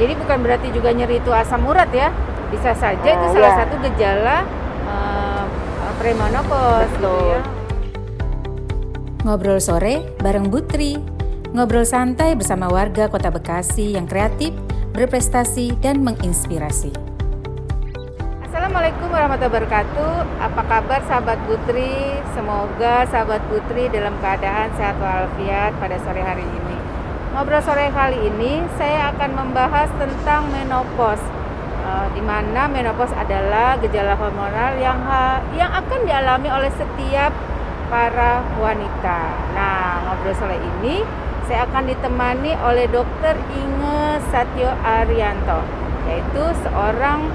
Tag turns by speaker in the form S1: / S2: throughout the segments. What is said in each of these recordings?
S1: Jadi bukan berarti juga nyeri itu asam urat ya. Bisa saja itu salah satu gejala premenopause gitu ya.
S2: Ngobrol sore bareng Butri. Ngobrol santai bersama warga Kota Bekasi yang kreatif, berprestasi, dan menginspirasi.
S1: Assalamualaikum warahmatullahi wabarakatuh. Apa kabar sahabat Putri? Semoga sahabat Putri dalam keadaan sehat walafiat pada sore hari ini. Ngobrol sore kali ini saya akan membahas tentang menopause, di mana menopause adalah gejala hormonal yang akan dialami oleh setiap para wanita. Nah, ngobrol sore ini saya akan ditemani oleh Dr. Inge Satyo Arianto, yaitu seorang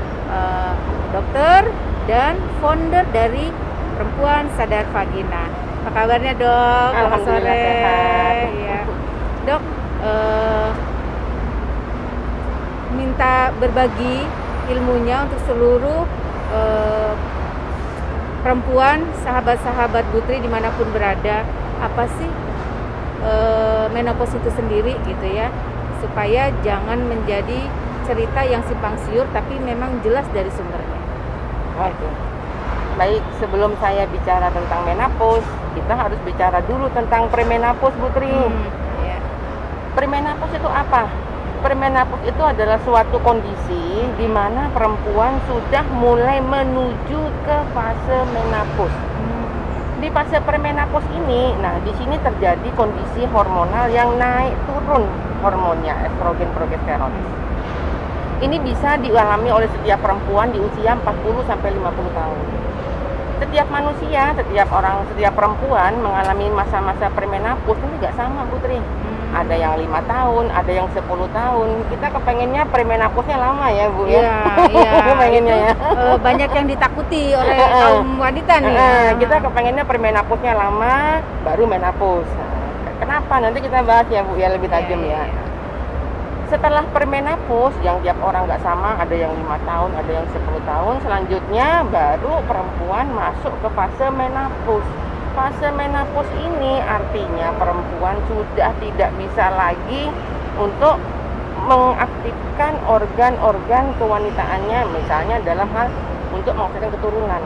S1: dokter dan founder dari Perempuan Sadar Vagina. Apa kabarnya, Dok? Selamat sore.
S3: Sehat.
S1: Ya. Dok, minta berbagi ilmunya untuk seluruh perempuan, sahabat-sahabat Putri dimanapun berada. Apa sih menopause itu sendiri gitu ya, supaya jangan menjadi cerita yang simpang siur tapi memang jelas dari sumbernya.
S3: Oke. Baik, sebelum saya bicara tentang menopause, kita harus bicara dulu tentang premenopause, Putri.
S1: Ya.
S3: Premenopause itu apa? Premenopause itu adalah suatu kondisi di mana perempuan sudah mulai menuju ke fase menopause. Di fase premenopause ini, nah di sini terjadi kondisi hormonal yang naik turun hormonnya, estrogen, progesteron. Ini bisa dialami oleh setiap perempuan di usia 40 sampai 50 tahun. Setiap manusia, setiap perempuan mengalami masa-masa premenopause ini nggak sama, Putri. Ada yang 5 tahun, ada yang 10 tahun. Kita kepengennya premenopause-nya lama ya, Bu ya.
S1: Iya.
S3: Kepengennya ya.
S1: Banyak yang ditakuti oleh kaum wanita nih.
S3: Kita kepengennya premenopause-nya lama, baru menopause. Kenapa? Nanti kita bahas ya, Bu ya, lebih tajam ya. Setelah premenopause, yang tiap orang nggak sama, ada yang 5 tahun, ada yang 10 tahun, selanjutnya baru perempuan masuk ke fase menopause. Fase menopause ini artinya perempuan sudah tidak bisa lagi untuk mengaktifkan organ-organ kewanitaannya, misalnya dalam hal untuk menghasilkan keturunan.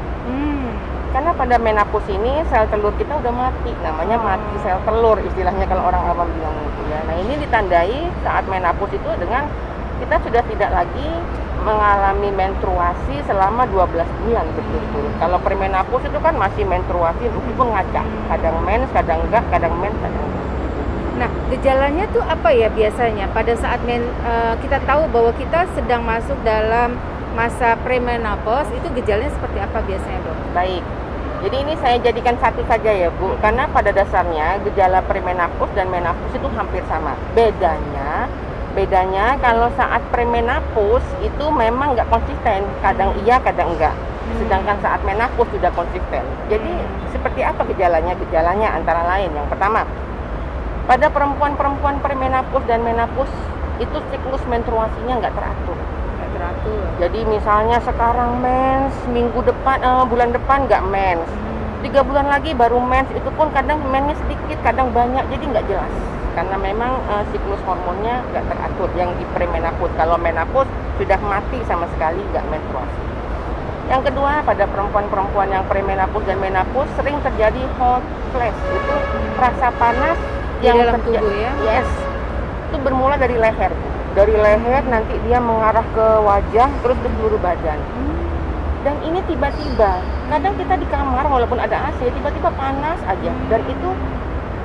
S3: Karena pada menopause ini sel telur kita udah mati, namanya mati sel telur istilahnya kalau orang awam bilang gitu ya. Nah, ini ditandai saat menopause itu dengan kita sudah tidak lagi mengalami menstruasi selama 12 bulan betul-betul. Kalau premenopause itu kan masih menstruasi meskipun ngacak, kadang mens, kadang enggak, kadang mens, kadang enggak.
S1: Nah, gejalanya tuh apa ya biasanya pada saat kita tahu bahwa kita sedang masuk dalam masa premenopause, itu gejalanya seperti apa biasanya, Dok?
S3: Baik. Jadi ini saya jadikan satu saja ya, Bu, karena pada dasarnya gejala premenopause dan menopause itu hampir sama. Bedanya kalau saat premenopause itu memang nggak konsisten, kadang iya, kadang enggak. Sedangkan saat menopause sudah konsisten. Jadi seperti apa gejalanya? Gejalanya antara lain, yang pertama, pada perempuan-perempuan premenopause dan menopause itu siklus menstruasinya nggak teratur. Jadi misalnya sekarang mens, bulan depan nggak mens, 3 bulan lagi baru mens, itu pun kadang mensnya sedikit, kadang banyak, jadi nggak jelas. Karena memang siklus hormonnya nggak teratur yang di premenopause. Kalau menopause sudah mati sama sekali, nggak menstruasi. Yang kedua, pada perempuan-perempuan yang premenopause dan menopause sering terjadi hot flash, itu rasa panas yang
S1: dalam tubuh ya?
S3: Yes, itu bermula dari leher. Dari leher nanti dia mengarah ke wajah terus ke seluruh badan. Dan ini tiba-tiba, kadang kita di kamar walaupun ada AC tiba-tiba panas aja, dan itu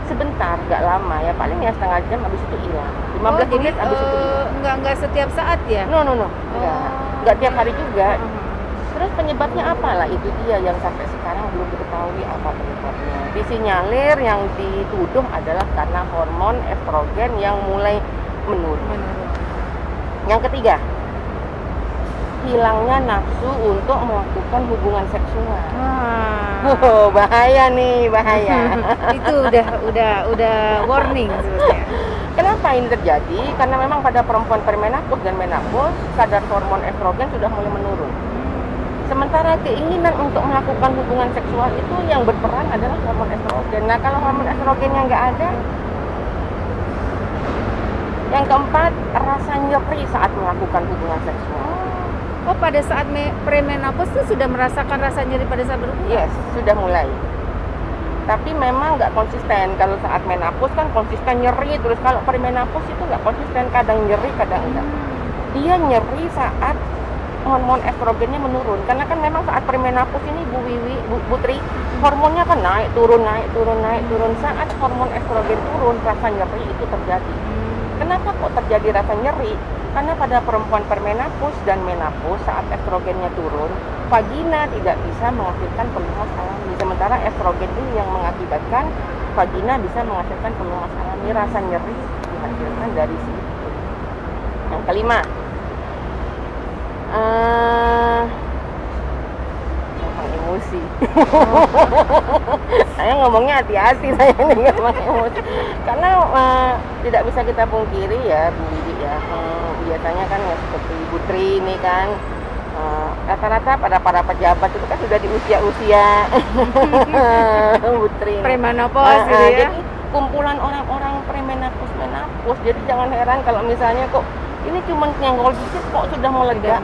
S3: sebentar, nggak lama ya, paling ya setengah jam habis itu hilang. 15 menit habis itu hilang.
S1: Enggak setiap saat ya?
S3: No. Nggak tiap hari juga. Terus penyebabnya apa lah? Itu dia yang sampai sekarang belum diketahui apa penyebabnya. Disinyalir yang dituduh adalah karena hormon estrogen yang mulai menurun. Yang ketiga, hilangnya nafsu untuk melakukan hubungan seksual. Bahaya nih, bahaya.
S1: Itu udah warning sebenarnya.
S3: Kenapa ini terjadi? Karena memang pada perempuan premenopause dan menopause kadar hormon estrogen sudah mulai menurun. Sementara keinginan untuk melakukan hubungan seksual itu yang berperan adalah hormon estrogen. Nah, kalau hormon estrogennya nggak ada, Yang keempat, rasa nyeri saat melakukan hubungan seksual.
S1: Oh, pada saat premenopause tuh sudah merasakan rasa nyeri pada saat berhubungan?
S3: Yes, sudah mulai. Tapi memang nggak konsisten. Kalau saat menopause kan konsisten nyeri terus. Kalau premenopause itu nggak konsisten, kadang nyeri, kadang enggak. Dia nyeri saat hormon estrogennya menurun. Karena kan memang saat premenopause ini Bu Wiwi, Bu Putri, hormonnya kan naik turun. Saat hormon estrogen turun, rasa nyeri itu terjadi. Kenapa kok terjadi rasa nyeri? Karena pada perempuan premenopause dan menopause saat estrogennya turun, vagina tidak bisa menghasilkan pelumas alami. Sementara estrogen ini yang mengakibatkan vagina bisa menghasilkan pelumas alami. Rasa nyeri dihasilkan dari situ. Yang kelima, gampang emosi. Saya ngomongnya hati-hati, saya ini gampang emosi. Karena tidak bisa kita pungkiri ya Bu Wiwi ya, biasanya kan ya seperti Bu Tri ini kan, rata-rata pada para pejabat itu kan sudah di usia-usia Bu Tri
S1: Premenopause gitu ya.
S3: Jadi kumpulan orang-orang menopause. Jadi jangan heran kalau misalnya kok ini cuma nyenggol dikit kok sudah meledak.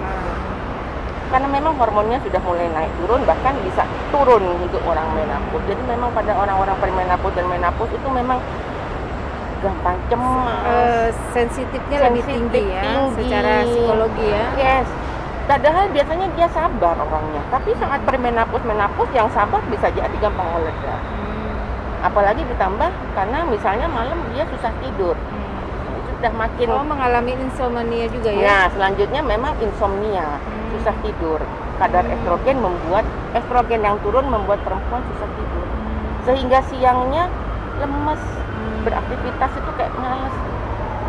S3: Karena memang hormonnya sudah mulai naik turun, bahkan bisa turun untuk orang menopause. Jadi memang pada orang-orang premenopause dan menopause itu memang gampang cemas,
S1: sensitifnya lebih tinggi ya, secara psikologi ya.
S3: Yes. Padahal biasanya dia sabar orangnya, tapi saat menopause yang sabar bisa jadi gampang meledak. Apalagi ditambah karena misalnya malam dia susah tidur. Sudah makin
S1: mengalami insomnia juga ya.
S3: Ya, selanjutnya memang insomnia, susah tidur. Kadar estrogen yang turun membuat perempuan susah tidur. Sehingga siangnya lemes, beraktivitas itu kayak malas.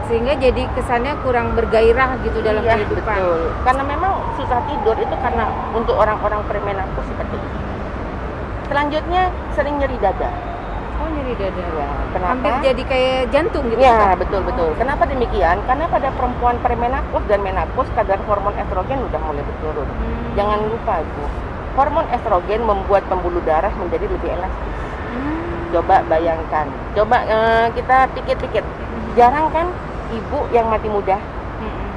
S1: Sehingga jadi kesannya kurang bergairah gitu dalam kehidupan.
S3: Betul. Karena memang susah tidur itu karena untuk orang-orang premenopause seperti itu. Selanjutnya sering nyeri dada.
S1: Oh, nyeri dada.
S3: Ya, kenapa?
S1: Hampir jadi kayak jantung gitu.
S3: Ya, betul. Kenapa demikian? Karena pada perempuan premenopause dan menopause kadar hormon estrogen udah mulai turun. Jangan lupa Ibu, hormon estrogen membuat pembuluh darah menjadi lebih elastis. Coba bayangkan, kita pikir-pikir, jarang kan ibu yang mati muda,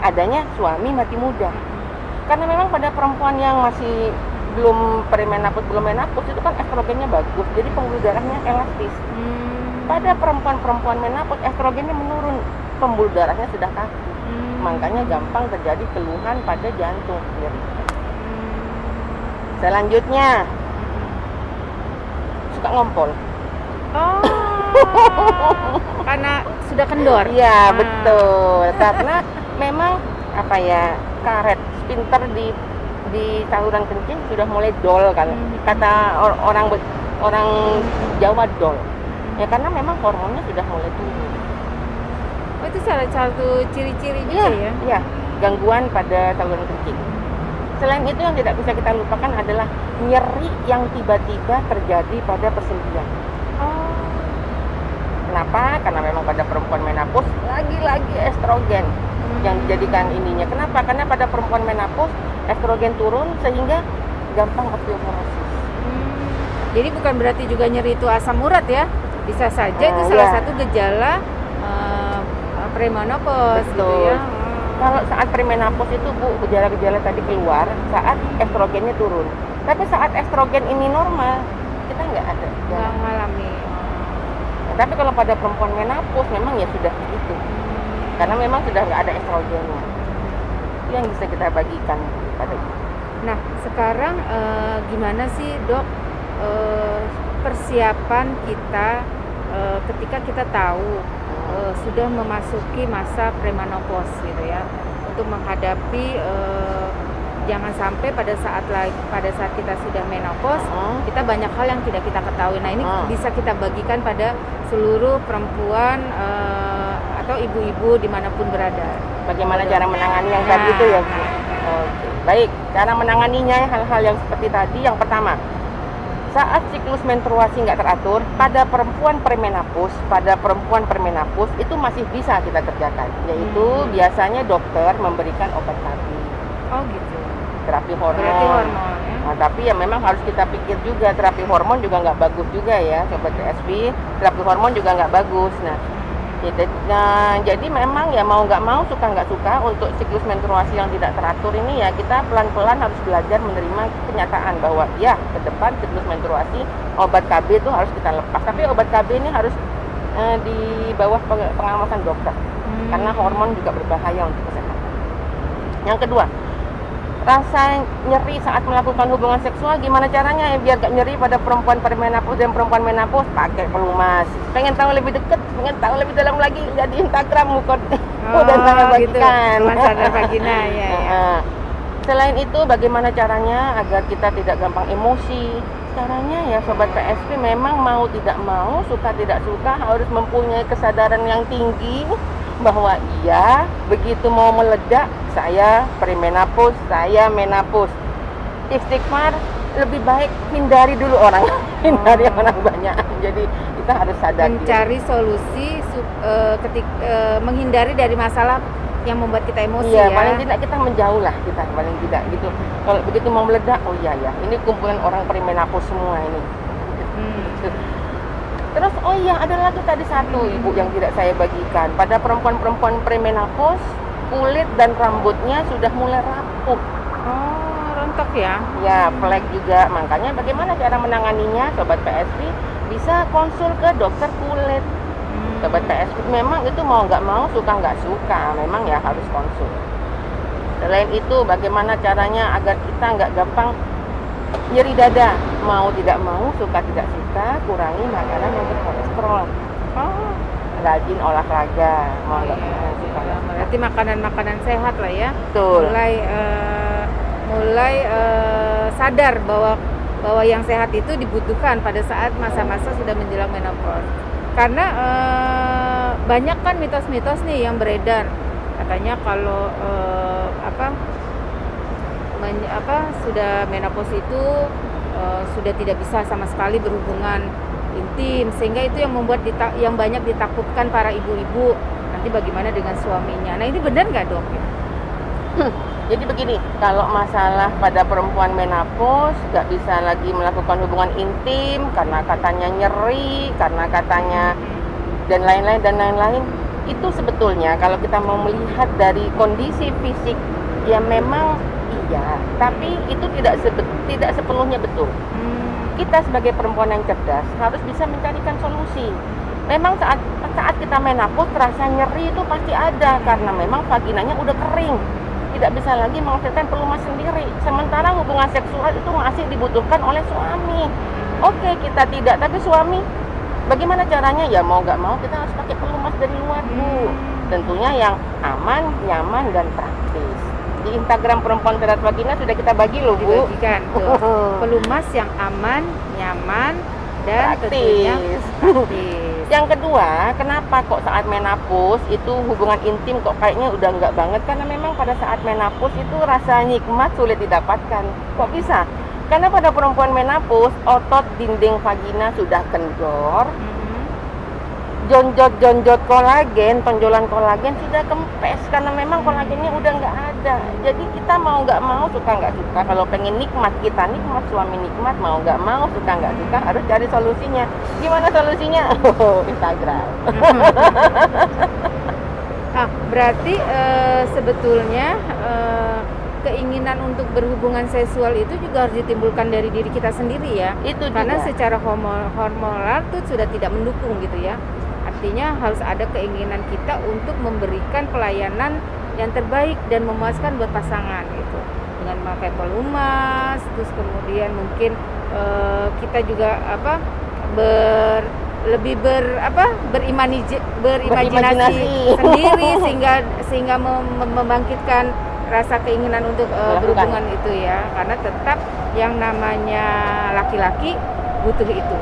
S3: adanya suami mati muda. Karena memang pada perempuan yang masih belum menopause itu kan estrogennya bagus, jadi pembuluh darahnya elastis. Pada perempuan menopause estrogennya menurun, pembuluh darahnya sudah kaku. Makanya gampang terjadi keluhan pada jantung. Selanjutnya suka ngompol.
S1: Oh, karena sudah kendor.
S3: Iya, betul. Karena memang karet sphincter di saluran kencing sudah mulai dol kan. Kata orang Jawa dol. Ya karena memang hormonnya sudah mulai turun.
S1: Oh, itu salah satu ciri-ciri juga ya?
S3: Iya, gangguan pada saluran kencing. Selain itu yang tidak bisa kita lupakan adalah nyeri yang tiba-tiba terjadi pada persendian. Kenapa? Karena memang pada perempuan menopause lagi-lagi estrogen yang dijadikan ininya. Kenapa? Karena pada perempuan menopause estrogen turun sehingga gampang osteoporosis.
S1: Jadi bukan berarti juga nyeri itu asam urat ya? Bisa saja itu salah satu gejala premenopause gitu ya.
S3: Kalau saat premenopause itu Bu, gejala-gejala tadi keluar saat estrogennya turun. Tapi saat estrogen ini normal, kita nggak ada.
S1: Nggak mengalami.
S3: Tapi kalau pada perempuan menopause memang ya sudah begitu. Karena memang sudah nggak ada estrogennya. Itu yang bisa kita bagikan pada itu.
S1: Nah, sekarang gimana sih Dok persiapan kita ketika kita tahu sudah memasuki masa premenopause gitu ya, untuk menghadapi jangan sampai pada saat kita sudah menopause kita banyak hal yang tidak kita ketahui. Nah, ini bisa kita bagikan pada seluruh perempuan atau ibu-ibu dimanapun berada.
S3: Bagaimana cara menangani yang tadi itu ya Bu? Oke. Baik, cara menanganinya hal-hal yang seperti tadi. Yang pertama, saat siklus menstruasi nggak teratur pada perempuan premenopause itu masih bisa kita kerjakan, yaitu biasanya dokter memberikan obat terapi.
S1: Oh gitu.
S3: Terapi hormon. Nah, tapi ya memang harus kita pikir juga, terapi hormon juga nggak bagus juga ya, Sobat TSB. Terapi hormon juga nggak bagus. Nah, Jadi memang ya mau nggak mau, suka nggak suka, untuk siklus menstruasi yang tidak teratur ini ya kita pelan-pelan harus belajar menerima kenyataan bahwa ya ke depan siklus menstruasi obat KB itu harus kita lepas. Tapi obat KB ini harus di bawah pengawasan dokter karena hormon juga berbahaya untuk kesehatan. Yang kedua, rasa nyeri saat melakukan hubungan seksual, gimana caranya ya biar gak nyeri pada perempuan perimenopause dan perempuan menopause? Pakai pelumas. Pengen tahu lebih dekat, pengen tahu lebih dalam lagi, lihat di Instagram Mukot dan saya bagikan.
S1: Gitu. Masalah vagina ya.
S3: Selain itu, bagaimana caranya agar kita tidak gampang emosi? Caranya ya Sobat PSP memang mau tidak mau, suka tidak suka harus mempunyai kesadaran yang tinggi bahwa iya, begitu mau meledak, saya perimenopause, saya menopause. Istighfar, lebih baik hindari dulu orang, hindari orang banyak. Jadi kita harus sadar
S1: mencari solusi menghindari dari masalah yang membuat kita emosi.
S3: Iya,
S1: ya.
S3: paling tidak kita menjauh lah, kita paling tidak gitu. Kalau begitu mau meledak, oh iya ya, ini kumpulan orang perimenopause semua ini. Terus oh iya, ada lagi tadi satu ibu yang tidak saya bagikan. Pada perempuan-perempuan perimenopause, kulit dan rambutnya sudah mulai rapuh.
S1: Oh, rontok ya?
S3: Ya, flek juga. Makanya bagaimana cara menanganinya, Sobat PSP? Bisa konsul ke dokter kulit. Sobat PSP, memang itu mau nggak mau, suka nggak suka, memang ya harus konsul. Selain itu, bagaimana caranya agar kita nggak gampang nyeri dada? Mau tidak mau, suka tidak suka, kurangi makanan yang berkolesterol. Rajin olahraga, mau nggak mau, suka nggak suka.
S1: Berarti makanan-makanan sehat lah ya.
S3: Betul.
S1: Mulai sadar bahwa yang sehat itu dibutuhkan pada saat masa-masa sudah menjelang menopause. Karena banyak kan mitos-mitos nih yang beredar, katanya kalau sudah menopause itu sudah tidak bisa sama sekali berhubungan intim, sehingga itu yang membuat yang banyak ditakutkan para ibu-ibu, nanti bagaimana dengan suaminya. Nah, ini benar nggak, Dok?
S3: Jadi begini, kalau masalah pada perempuan menopause nggak bisa lagi melakukan hubungan intim karena katanya nyeri, karena katanya dan lain-lain, itu sebetulnya kalau kita mau melihat dari kondisi fisik ya memang iya, tapi itu tidak sepenuhnya betul. Kita sebagai perempuan yang cerdas harus bisa mencarikan solusi. Memang saat kita menopause rasa nyeri itu pasti ada karena memang vaginanya udah kering. Tidak bisa lagi menghasilkan pelumas sendiri. Sementara hubungan seksual itu masih dibutuhkan oleh suami. Oke, kita tidak, tapi suami bagaimana caranya? Ya mau nggak mau kita harus pakai pelumas dari luar, Bu. Tentunya yang aman, nyaman, dan praktis. Di Instagram Perempuan Sehat Vagina sudah kita bagi loh, Bu.
S1: Dibagikan tuh. Pelumas yang aman, nyaman, dan tentunya praktis.
S3: Yang kedua, kenapa kok saat menopause itu hubungan intim kok kayaknya udah nggak banget? Karena memang pada saat menopause itu rasa nikmat sulit didapatkan. Kok bisa? Karena pada perempuan menopause otot dinding vagina sudah kendor, jonjot kolagen, tonjolan kolagen sudah kempes karena memang kolagennya udah nggak ada. Jadi kita mau nggak mau, suka nggak suka, kalau pengen nikmat, kita nikmat, suami nikmat, mau nggak mau, suka nggak suka, harus cari solusinya. Gimana solusinya? Instagram.
S1: Berarti sebetulnya keinginan untuk berhubungan seksual itu juga harus ditimbulkan dari diri kita sendiri ya.
S3: Itu
S1: karena
S3: juga.
S1: Secara hormonal itu sudah tidak mendukung gitu ya. Artinya harus ada keinginan kita untuk memberikan pelayanan yang terbaik dan memuaskan buat pasangan gitu. Dengan memakai pelumas, terus kemudian mungkin kita juga berimajinasi sendiri sehingga membangkitkan rasa keinginan untuk berhubungan itu ya. Karena tetap yang namanya laki-laki butuh itu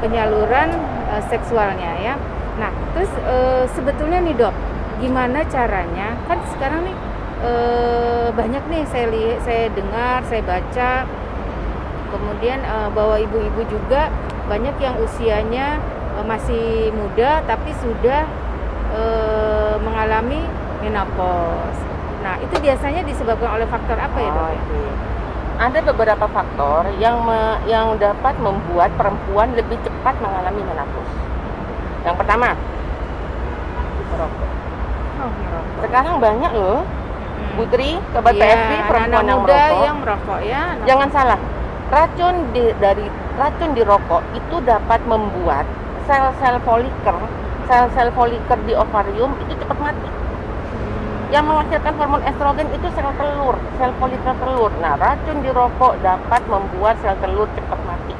S1: penyaluran seksualnya ya. Nah, terus sebetulnya nih, Dok, gimana caranya? Kan sekarang nih banyak nih saya dengar, saya baca, kemudian bahwa ibu-ibu juga banyak yang usianya masih muda tapi sudah mengalami menopause. Nah, itu biasanya disebabkan oleh faktor apa ya, Dok?
S3: Ada beberapa faktor yang dapat membuat perempuan lebih cepat mengalami menopause. Yang pertama, merokok.
S1: Oh, merokok.
S3: Sekarang banyak loh, Bu Tri, Sobat
S1: Iya,
S3: PSV, perempuan
S1: anak-anak
S3: yang
S1: muda
S3: merokok.
S1: yang merokok ya.
S3: Jangan salah, dari racun di rokok itu dapat membuat sel-sel foliker di ovarium itu cepat mati. Yang menghasilkan hormon estrogen itu sel folikel telur. Nah, racun di rokok dapat membuat sel telur cepat mati.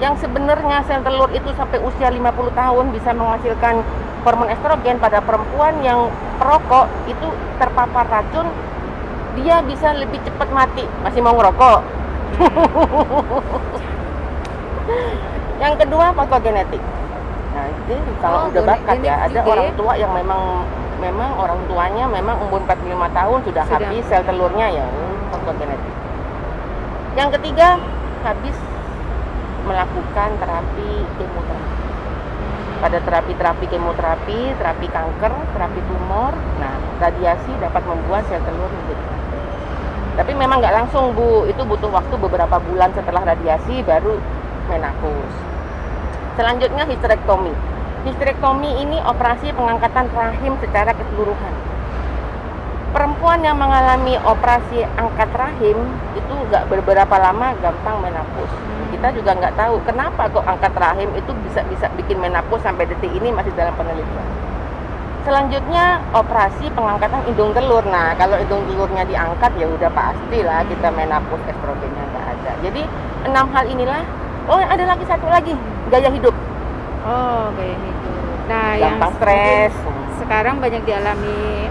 S3: Yang sebenarnya sel telur itu sampai usia 50 tahun bisa menghasilkan hormon estrogen. Pada perempuan yang perokok itu terpapar racun, dia bisa lebih cepat mati. Masih mau ngerokok? Yang kedua, patogenetik. Nah, itu kalau udah bakat ya, ada orang tua yang memang orang tuanya memang umur 45 tahun sudah habis sel telurnya ya, patogenetik. Yang ketiga, habis melakukan terapi kemoterapi. Pada terapi kemoterapi, terapi kanker, terapi tumor, nah radiasi dapat membuat sel telur menjadi mati. Tapi memang nggak langsung, Bu, itu butuh waktu beberapa bulan setelah radiasi baru menopause. Selanjutnya histerektomi. Histerektomi ini operasi pengangkatan rahim secara keseluruhan. Perempuan yang mengalami operasi angkat rahim itu nggak beberapa lama gampang menopause. Kita juga nggak tahu kenapa kok angkat rahim itu bisa bikin menopause sampai detik ini masih dalam penelitian. Selanjutnya operasi pengangkatan hidung telur. Nah, kalau hidung telurnya diangkat ya udah pastilah kita menopause, estrogennya nggak ada. Jadi 6 hal inilah. Oh, ada lagi satu lagi, gaya hidup.
S1: Oh, gaya hidup. Nah,
S3: gampang
S1: yang
S3: stres.
S1: Sekarang banyak dialami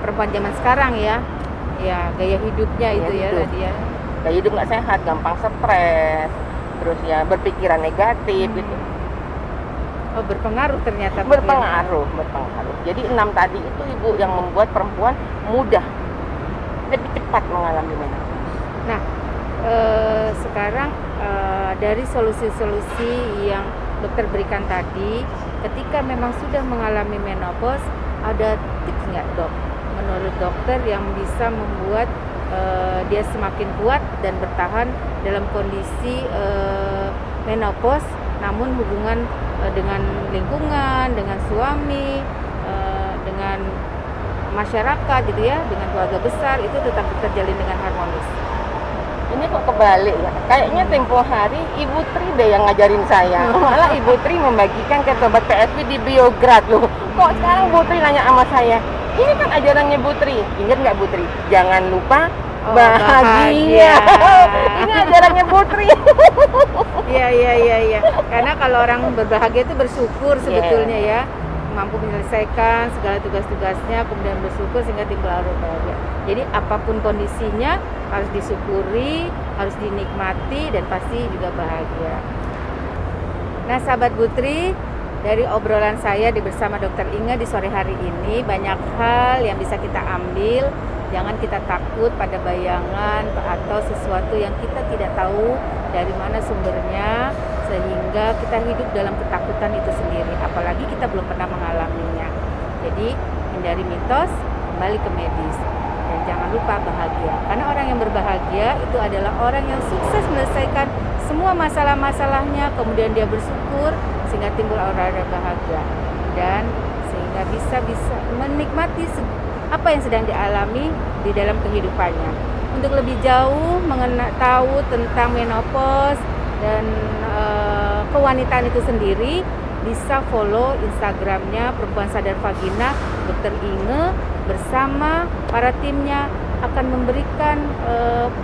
S1: perempuan zaman sekarang ya. Ya, gaya hidupnya
S3: Gaya
S1: itu ya
S3: hidup.
S1: tadi ya.
S3: Gaya hidup nggak sehat, gampang stres, terus ya berpikiran negatif gitu.
S1: Oh, berpengaruh ternyata.
S3: Berpengaruh. Jadi 6 tadi itu, Ibu, yang membuat perempuan mudah lebih cepat mengalami menopause.
S1: Nah, sekarang dari solusi-solusi yang dokter berikan tadi, ketika memang sudah mengalami menopause, ada tips nggak, Dok? Menurut dokter yang bisa membuat dia semakin kuat dan bertahan dalam kondisi menopause, namun hubungan dengan lingkungan, dengan suami, dengan masyarakat gitu ya, dengan keluarga besar itu tetap terjalin dengan harmonis.
S3: Ini kok kebalik ya? Kayaknya tempo hari Ibu Tri deh yang ngajarin saya. Malah Ibu Tri membagikan ke Sobat PSV di Biograd loh. Kok sekarang Bu Tri nanya sama saya? Ini kan ajarannya Bu Tri. Ingat nggak Bu Tri? Jangan lupa bahagia. Ini ajarannya Bu Tri.
S1: Iya. Karena kalau orang berbahagia itu bersyukur sebetulnya ya. Mampu menyelesaikan segala tugas-tugasnya, kemudian bersyukur sehingga timbul aura bahagia. Jadi apapun kondisinya harus disyukuri, harus dinikmati, dan pasti juga bahagia. Nah, sahabat Putri, dari obrolan saya bersama Dr. Inge di sore hari ini, banyak hal yang bisa kita ambil. Jangan kita takut pada bayangan atau sesuatu yang kita tidak tahu dari mana sumbernya, sehingga kita hidup dalam ketakutan itu sendiri, apalagi kita belum pernah mengalaminya. Jadi hindari mitos, kembali ke medis, dan jangan lupa bahagia, karena orang yang berbahagia itu adalah orang yang sukses menyelesaikan semua masalah-masalahnya, kemudian dia bersyukur sehingga timbul aura bahagia, dan sehingga bisa menikmati apa yang sedang dialami di dalam kehidupannya. Untuk lebih jauh tahu tentang menopause dan kewanitaan itu sendiri, bisa follow Instagramnya Perempuan Sadar Vagina Dr. Inge bersama para timnya akan memberikan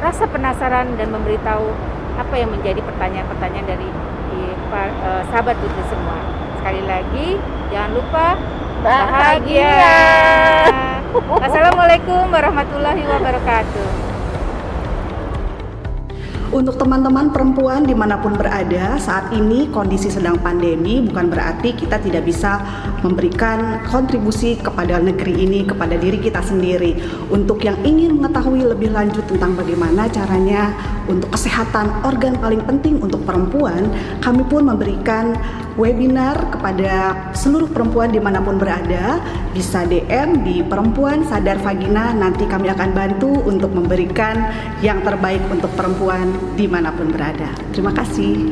S1: rasa penasaran dan memberitahu apa yang menjadi pertanyaan-pertanyaan dari sahabat Putri semua. Sekali lagi, jangan lupa bahagia. Assalamualaikum warahmatullahi wabarakatuh.
S4: Untuk teman-teman perempuan dimanapun berada, saat ini kondisi sedang pandemi, bukan berarti kita tidak bisa memberikan kontribusi kepada negeri ini, kepada diri kita sendiri. Untuk yang ingin mengetahui lebih lanjut tentang bagaimana caranya untuk kesehatan organ paling penting untuk perempuan, kami pun memberikan webinar kepada seluruh perempuan dimanapun berada. Bisa DM di Perempuan Sadar Vagina, nanti kami akan bantu untuk memberikan yang terbaik untuk perempuan dimanapun berada. Terima kasih.